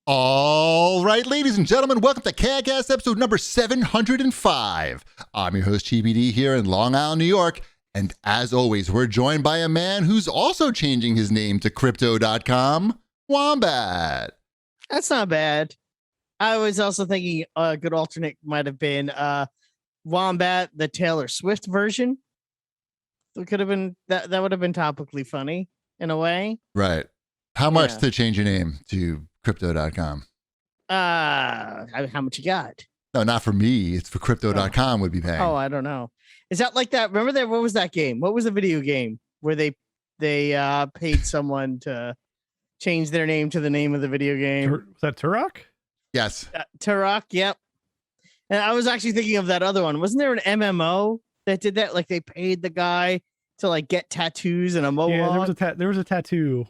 All right, ladies and gentlemen, welcome to CAGcast episode number 705. I'm your host, GBD, here in Long Island, New York. And as always, we're joined by a man who's also changing his name to Crypto.com, Wombat. That's not bad. I was also thinking a good alternate might have been Wombat, the Taylor Swift version. It could have been that would have been topically funny in a way. Right. How much to change your name to Crypto.com? How much you got? No, not for me. It's for Crypto.com would be paying. Oh, I don't know. Is that like that? Remember that? What was that game? What was the video game where they paid someone to change their name to the name of the video game? Was that Turok? Yes. Turok, yep. And I was actually thinking of that other one. Wasn't there an MMO that did that? Like they paid the guy to like get tattoos and a mohawk. Yeah, there was a tattoo.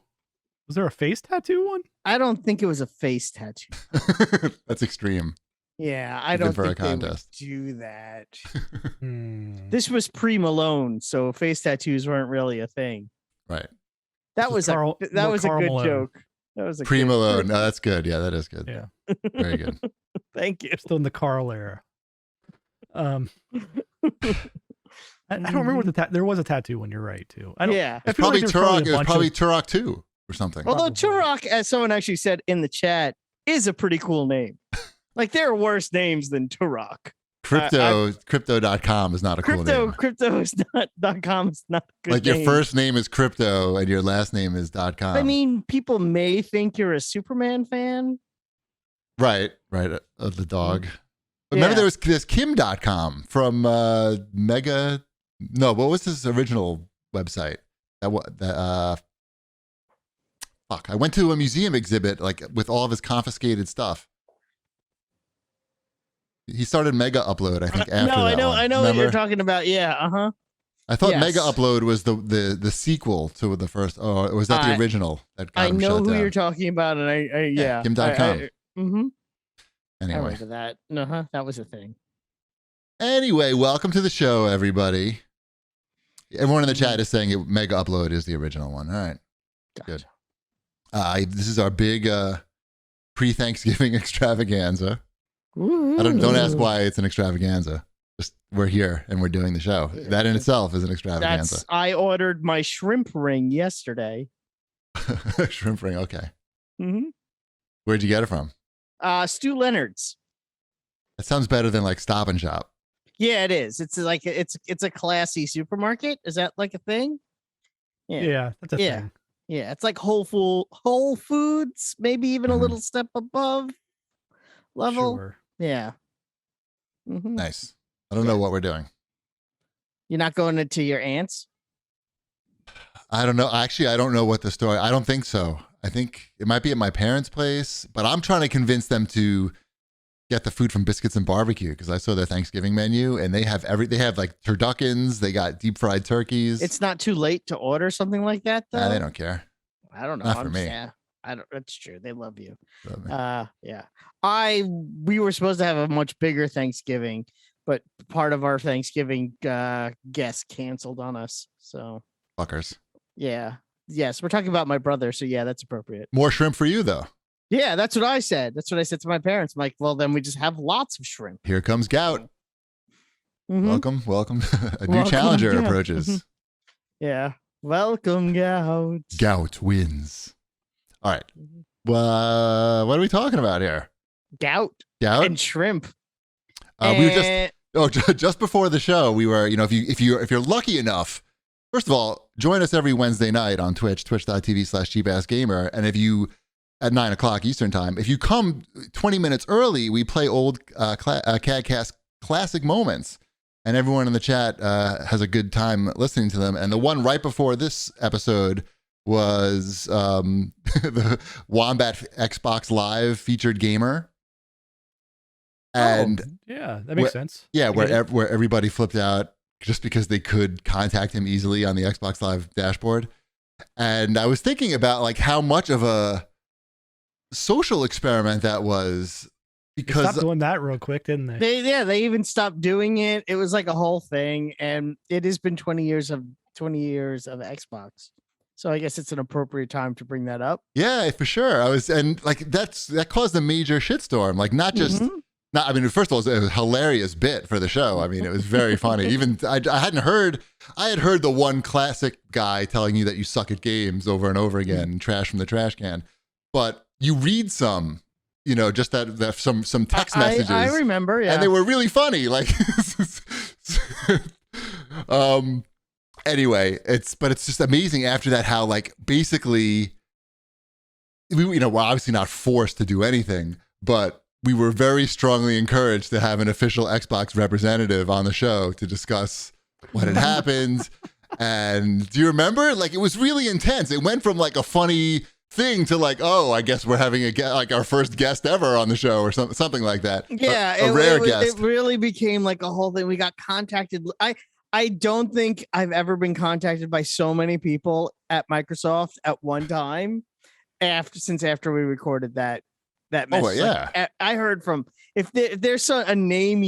Was there a face tattoo one? I don't think it was a face tattoo. That's extreme. Yeah, I don't think they would do that. This was pre-Malone, so face tattoos weren't really a thing. Right. That was a good joke. That was a pre-Malone. No, that's good. Yeah, that is good. Yeah. Very good. Thank you. Still in the Carl era. I don't remember what there was a tattoo one. You're right too. It's probably Turok. It was probably Turok 2 or something. Although Turok, as someone actually said in the chat, is a pretty cool name. Like there are worse names than Turok. Crypto.com is not a cool name. Crypto is not.com is not a good like name. Your first name is Crypto and your last name is .com. I mean, people may think you're a Superman fan. Right. Of the dog. But remember there was this Kim.com from Mega. No, what was his original website? I went to a museum exhibit like with all of his confiscated stuff. He started Mega Upload, I think. After I know Remember? what you're talking about. Yeah, I thought Mega Upload was the sequel to the first. Oh, or was that the original? I know who you're talking about, and Kim.com. Anyway, I remember that. That was a thing. Anyway, welcome to the show, everybody. Everyone in the chat is saying Mega Upload is the original one. All right, gotcha. Good. This is our big pre-Thanksgiving extravaganza. Ooh. Don't ask why it's an extravaganza. Just we're here and we're doing the show. That in itself is an extravaganza. I ordered my shrimp ring yesterday. Shrimp ring, okay. Mm-hmm. Where'd you get it from? Stu Leonard's. That sounds better than like Stop and Shop. Yeah, it is. It's like it's a classy supermarket. Is that like a thing? Yeah, that's a thing. Yeah, it's like Whole Foods, maybe even a little step above level. Sure. Yeah. Mm-hmm. Nice. I don't know what we're doing. You're not going into your aunt's? I don't know. Actually, I don't know what the story. I don't think so. I think it might be at my parents' place, but I'm trying to convince them to get the food from Biscuits and Barbecue because I saw their Thanksgiving menu and they have like turduckens, they got deep fried turkeys. It's not too late to order something like that though. Nah, they don't care. I don't know. Not for me. Yeah, I don't. That's true. They love you. Yeah. We were supposed to have a much bigger Thanksgiving, but part of our Thanksgiving guest canceled on us. So fuckers. Yeah. Yes, we're talking about my brother, so yeah, that's appropriate. More shrimp for you, though. Yeah, that's what I said. That's what I said to my parents. I'm like, well, then we just have lots of shrimp. Here comes Gout. Mm-hmm. Welcome. A new challenger approaches. Yeah. Welcome, Gout. Gout wins. All right. Well, what are we talking about here? Gout and shrimp. We were just before the show, we were, if you're lucky enough, first of all, join us every Wednesday night on Twitch, twitch.tv/cheapassgamer. And if you, at 9:00 Eastern time, if you come 20 minutes early, we play old CAGcast classic moments. And everyone in the chat has a good time listening to them. And the one right before this episode was the Wombat Xbox Live Featured Gamer. And yeah, that makes sense. Yeah, where everybody flipped out just because they could contact him easily on the Xbox Live dashboard. And I was thinking about like how much of a social experiment that was, because they stopped doing that real quick, didn't they? They even stopped doing it. It was like a whole thing, and it has been 20 years of Xbox. So I guess it's an appropriate time to bring that up. Yeah, for sure. That caused a major shitstorm. Like not just, not, I mean, first of all, it was a hilarious bit for the show. I mean, it was very funny. Even I had heard the one classic guy telling you that you suck at games over and over again, trash from the trash can. But you read some, just that some text messages. I remember, yeah. And they were really funny. Like, anyway, it's just amazing after that how like basically we're obviously not forced to do anything, but we were very strongly encouraged to have an official Xbox representative on the show to discuss what had happened. And do you remember? Like, it was really intense. It went from like a funny thing to like, oh, I guess we're having like our first guest ever on the show or something like that. Yeah, a rare guest. It really became like a whole thing. We got contacted. I don't think I've ever been contacted by so many people at Microsoft at one time after we recorded that message. Oh, yeah. Like, I heard from if there's a name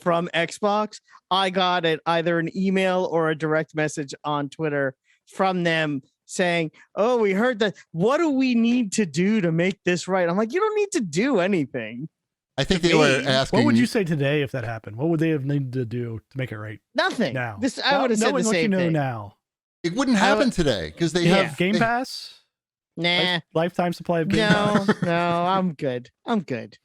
from Xbox, I got it either an email or a direct message on Twitter from them saying, "Oh, we heard that. What do we need to do to make this right?" I'm like, you don't need to do anything. I think they were asking. What would you say today if that happened? What would they have needed to do to make it right? Nothing. Now, I would have said the same thing. Now, it wouldn't happen today because they have Game Pass. Nah, lifetime supply of Game Pass. No, I'm good.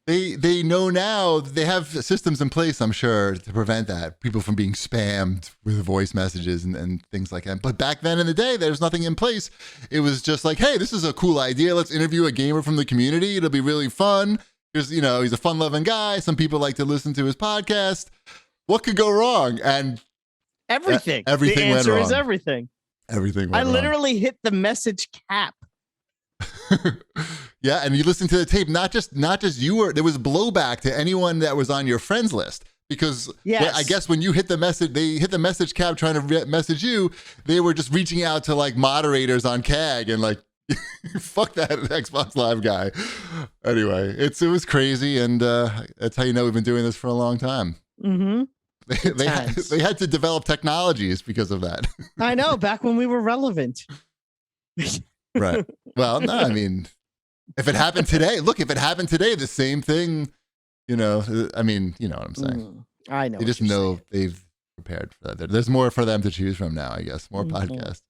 They know now. They have systems in place, I'm sure, to prevent that. People from being spammed with voice messages and things like that. But back then in the day, there was nothing in place. It was just like, hey, this is a cool idea. Let's interview a gamer from the community. It'll be really fun. Because, he's a fun-loving guy. Some people like to listen to his podcast. What could go wrong? And everything. Everything the answer went wrong. Is everything. Everything went I wrong. literally hit the message cap. Yeah, and you listen to the tape. Not just you there was blowback to anyone that was on your friends list. Because I guess when you hit the message, they hit the message cap trying to message you. They were just reaching out to like moderators on CAG and like, fuck that Xbox Live guy. Anyway, it was crazy, and that's how you know we've been doing this for a long time. Mm-hmm. They had to develop technologies because of that. I know, back when we were relevant. Right. Well, no, I mean, if it happened today, the same thing, I mean, you know what I'm saying. I know. They just know they've prepared for that. There's more for them to choose from now, I guess. More podcasts.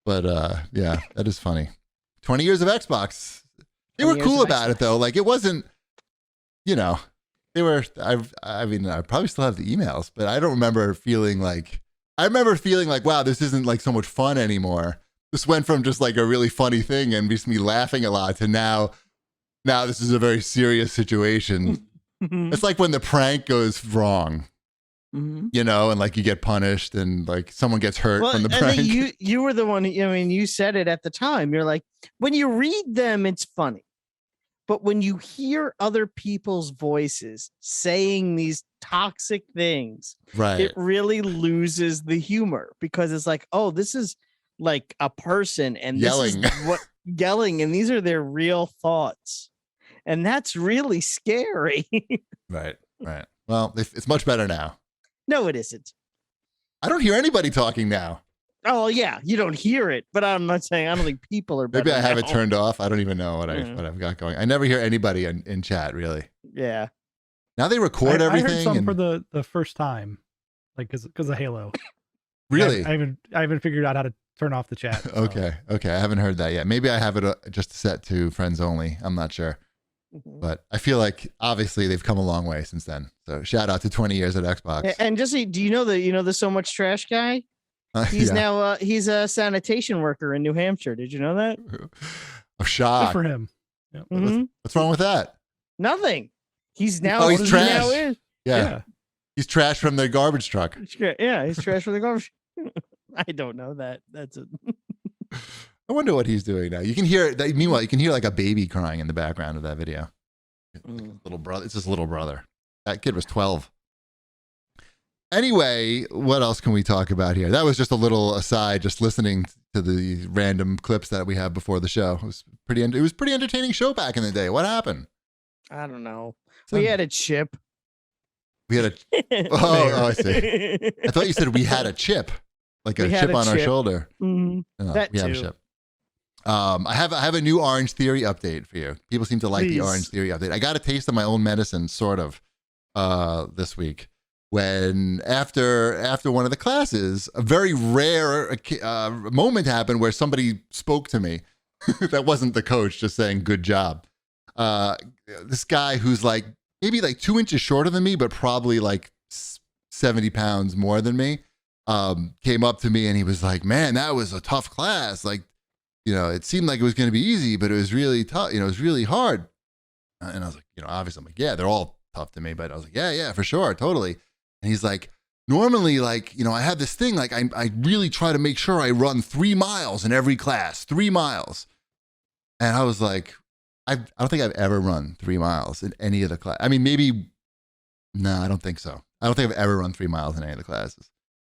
But yeah, that is funny. 20 years of Xbox. They were cool about it, though. Like, it wasn't, they were, I mean, I probably still have the emails, but I don't remember feeling like, wow, this isn't like so much fun anymore. This went from just like a really funny thing and just me laughing a lot to now this is a very serious situation. It's like when the prank goes wrong. And like you get punished and like someone gets hurt from the prank. You were the one, you said it at the time. You're like, when you read them, it's funny. But when you hear other people's voices saying these toxic things, right, it really loses the humor because it's like, oh, this is like a person and yelling. This is what yelling, and these are their real thoughts. And that's really scary. Right. Well, it's much better now. No, it isn't. I don't hear anybody talking now. Oh yeah, you don't hear it, but I'm not saying I don't think people are better. Maybe I have now. it turned off. I don't even know what I've got going. I never hear anybody in chat really. Yeah. Now they record everything. I heard some for the first time, like because of Halo. Really? I haven't figured out how to turn off the chat. So. Okay. I haven't heard that yet. Maybe I have it just set to friends only. I'm not sure. But I feel like obviously they've come a long way since then. So shout out to 20 years at Xbox. And just do you know the So Much Trash guy? He's now he's a sanitation worker in New Hampshire. Did you know that? I'm shocked. Good for him. Yeah. What's wrong with that? Nothing. He's now. He's trash. He now is. Yeah. He's trash from the garbage truck. Yeah, he's trash from the garbage. I don't know that. That's it. I wonder what he's doing now. You can hear. Meanwhile, you can hear like a baby crying in the background of that video. Little brother. It's his little brother. That kid was 12. Anyway, what else can we talk about here? That was just a little aside, just listening to the random clips that we have before the show. It was pretty entertaining show back in the day. What happened? I don't know. We had a chip. We had a. Oh, I see. I thought you said we had a chip. like a We had chip a on our chip. shoulder. Mhm. That We have a too. chip. I have a new Orange Theory update for you. People seem to like the Please. Orange Theory update. I got a taste of my own medicine, sort of, this week. When after one of the classes, a very rare moment happened where somebody spoke to me. That wasn't the coach, just saying good job. This guy who's like maybe like 2 inches shorter than me, but probably like 70 pounds more than me, came up to me and he was like, "Man, that was a tough class. Like, you know, it seemed like it was going to be easy, but it was really tough. You know, it was really hard." And I was like, you know, obviously I'm like, yeah, they're all tough to me, but I was like, yeah, for sure, totally. And he's like, normally, like, you know, I have this thing, like I really try to make sure I run 3 miles in every class, 3 miles. And I was like, I don't think I've ever run 3 miles in any of the class. I mean, maybe, no, I don't think so. I don't think I've ever run 3 miles in any of the classes.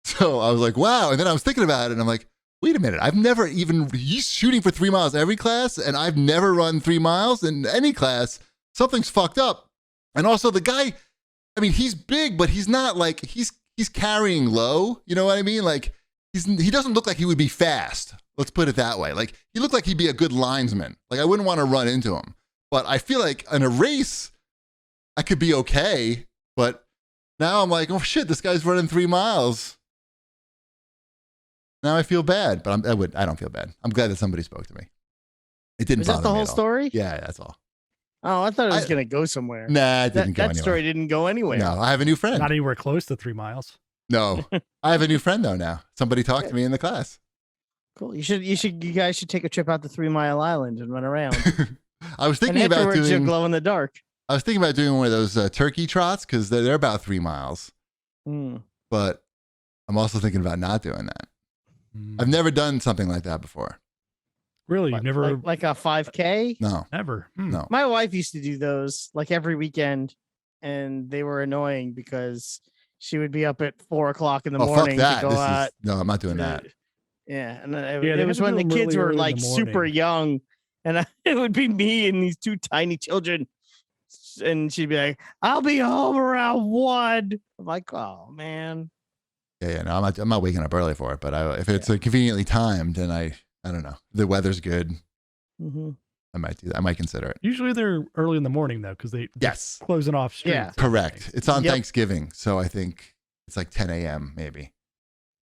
So I was like, wow. And then I was thinking about it and I'm like, wait a minute, I've never even, he's shooting for 3 miles every class and I've never run 3 miles in any class. Something's fucked up. And also the guy, I mean, he's big, but he's not like, he's carrying low. You know what I mean? Like, he doesn't look like he would be fast. Let's put it that way. Like, he looked like he'd be a good linesman. Like, I wouldn't want to run into him. But I feel like in a race, I could be okay. But now I'm like, oh shit, this guy's running 3 miles. Now I feel bad, but I don't feel bad. I'm glad that somebody spoke to me. It didn't bother me. Was that the whole at all. story? Yeah, that's all. Oh, I thought it was going to go somewhere. Nah, it didn't go That anywhere. story didn't go anywhere. No, I have a new friend. Not anywhere close to 3 miles. No, I have a new friend though now. Somebody talked to me in the class. Cool. You guys should take a trip out to 3 Mile Island and run around. I was thinking and about afterwards you'll doing. glow in the dark. I was thinking about doing one of those turkey trots because they're about 3 miles. Mm. But I'm also thinking about not doing that. I've never done something like that before. Really? You've never? Like a 5K? No, Never. no. My wife used to do those like every weekend, and they were annoying because she would be up at 4 o'clock in the Oh, morning fuck that. to go out. No, I'm not doing that. Yeah, and then Yeah, it they was have to when the do them kids really were early in like the super morning. young, and it would be me and these 2 tiny children, and she'd be like, "I'll be home around 1." I'm like, "Oh man." Yeah, no, I'm not waking up early for it. But if it's conveniently timed and I don't know, the weather's good, Mm-hmm. I might do that. I might consider it. Usually they're early in the morning though, because they're Yes, closing off streets. Yeah. correct. It's on Yep. Thanksgiving, so I think it's like 10 a.m. maybe.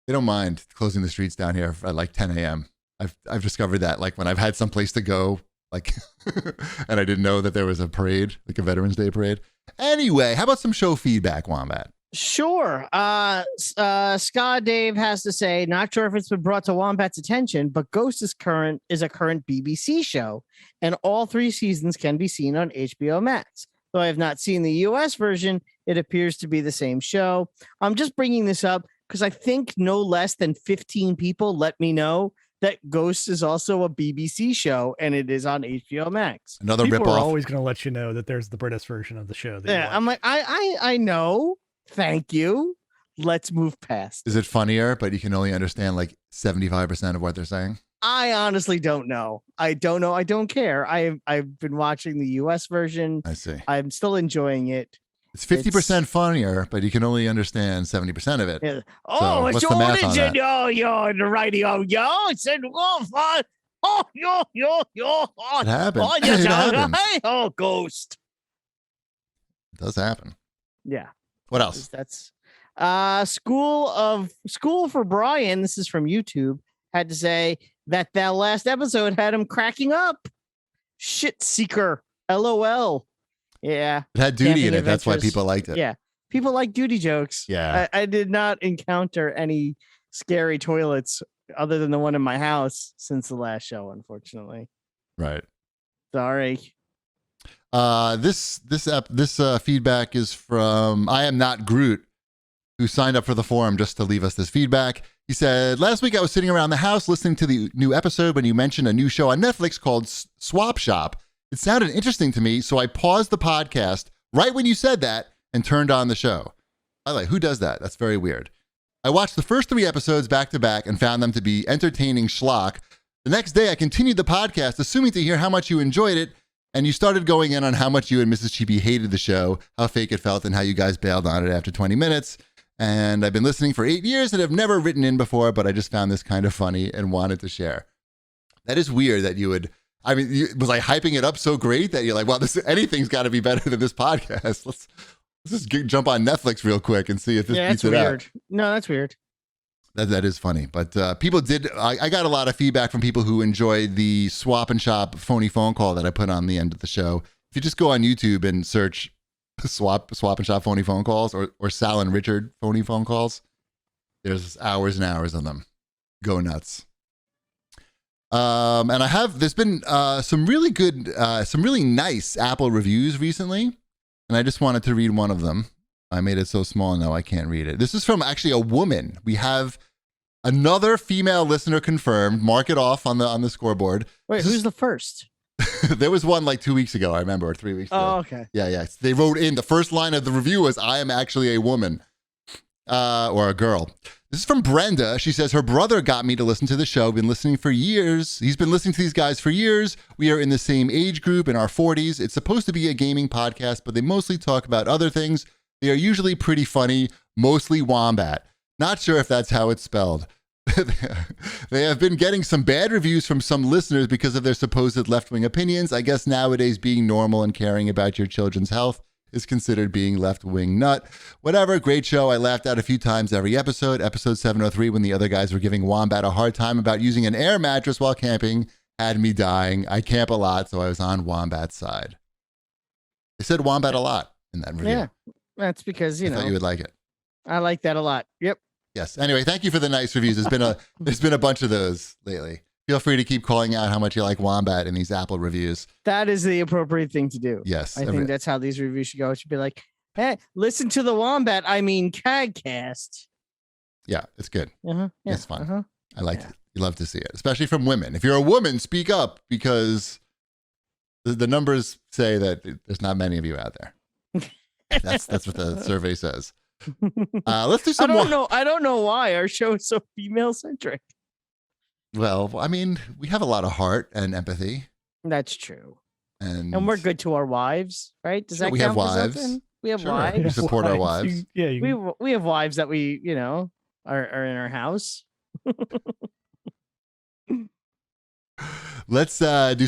They don't mind closing the streets down here at like 10 a.m. I've discovered that like when I've had some place to go, like, and I didn't know that there was a parade, like a Veterans Day parade. Anyway, how about some show feedback, Wombat? Sure. Scott Dave has to say, not sure if it's been brought to Wombat's attention, but Ghost is a current BBC show, and all 3 seasons can be seen on HBO Max. Though I have not seen the US version, it appears to be the same show. I'm just bringing this up because I think no less than 15 people let me know that Ghost is also a BBC show and it is on HBO Max. Another People are ripoff. always going to let you know that there's the British version of the show. That you Yeah, watch. I'm like, I know. Thank you. Let's move past. Is it funnier, but you can only understand like 75% of what they're saying? I honestly don't know. I don't know. I don't care. I've been watching the US version. I see. I'm still enjoying it. It's 50% funnier, but you can only understand 70% of it. Yeah. Oh, what's it's the math on origin. that? Yo, the radio. Yo, it's in fun. Oh, yo. It happens. Oh, It happens. Oh, Ghost. It does happen. Yeah. What else? That's School for Brian. This is from YouTube. Had to say that last episode had him cracking up. Shit seeker. LOL. Yeah. It had duty Camping in it. That's why adventures. people liked it. Yeah. People like duty jokes. Yeah. I did not encounter any scary toilets other than the one in my house since the last show, unfortunately. Right. Sorry. This feedback is from I Am Not Groot, who signed up for the forum just to leave us this feedback. He said, last week I was sitting around the house listening to the new episode when you mentioned a new show on Netflix called Swap Shop. It sounded interesting to me, so I paused the podcast right when you said that and turned on the show. Who does that? That's very weird. I watched the first 3 episodes back to back and found them to be entertaining schlock. The next day I continued the podcast, assuming to hear how much you enjoyed it, and you started going in on how much you and Mrs. Chibi hated the show, how fake it felt, and how you guys bailed on it after 20 minutes. And I've been listening for 8 years and have never written in before, but I just found this kind of funny and wanted to share. That is weird that you would, I mean, was I hyping it up so great that you're like, well, anything's got to be better than this podcast. Let's just jump on Netflix real quick and see if this beats it weird. out. No, that's weird. That is funny. But people did, I got a lot of feedback from people who enjoyed the swap and shop phony phone call that I put on the end of the show. If you just go on YouTube and search swap and shop phony phone calls or Sal and Richard phony phone calls, there's hours and hours of them. Go nuts. And there's been some really good, some really nice Apple reviews recently. And I just wanted to read one of them. I made it so small now I can't read it. This is from actually a woman. We have another female listener confirmed. Mark it off on the scoreboard. Wait, who's the first? There was one like 2 weeks ago, I remember, or 3 weeks ago. Oh, okay. Yeah. They wrote in, the first line of the review was, I am actually a woman or a girl. This is from Brenda. She says, her brother got me to listen to the show. Been listening for years. He's been listening to these guys for years. We are in the same age group, in our 40s. It's supposed to be a gaming podcast, but they mostly talk about other things. They are usually pretty funny, mostly Wombat. Not sure if that's how it's spelled. They have been getting some bad reviews from some listeners because of their supposed left-wing opinions. I guess nowadays being normal and caring about your children's health is considered being left-wing nut. Whatever, great show. I laughed out a few times every episode. Episode 703, when the other guys were giving Wombat a hard time about using an air mattress while camping, had me dying. I camp a lot, so I was on Wombat's side. They said Wombat a lot in that review. Yeah, that's because, I thought you would like it. I like that a lot. Yep. Yes. Anyway, thank you for the nice reviews. There's been a bunch of those lately. Feel free to keep calling out how much you like Wombat in these Apple reviews. That is the appropriate thing to do. Yes. I think that's how these reviews should go. It should be like, hey, listen to the Wombat, CAGcast. Yeah, it's good. Yeah, it's fun. I like it. You love to see it, especially from women. If you're a woman, speak up, because the numbers say that there's not many of you out there. That's what the survey says. Let's do some more. I don't know why our show is so female centric. Well, I mean, we have a lot of heart and empathy. That's true. And we're good to our wives, right? Does that we count have for wives. something? We have Sure. wives. We support our wives. We have wives that we, are in our house. Let's do some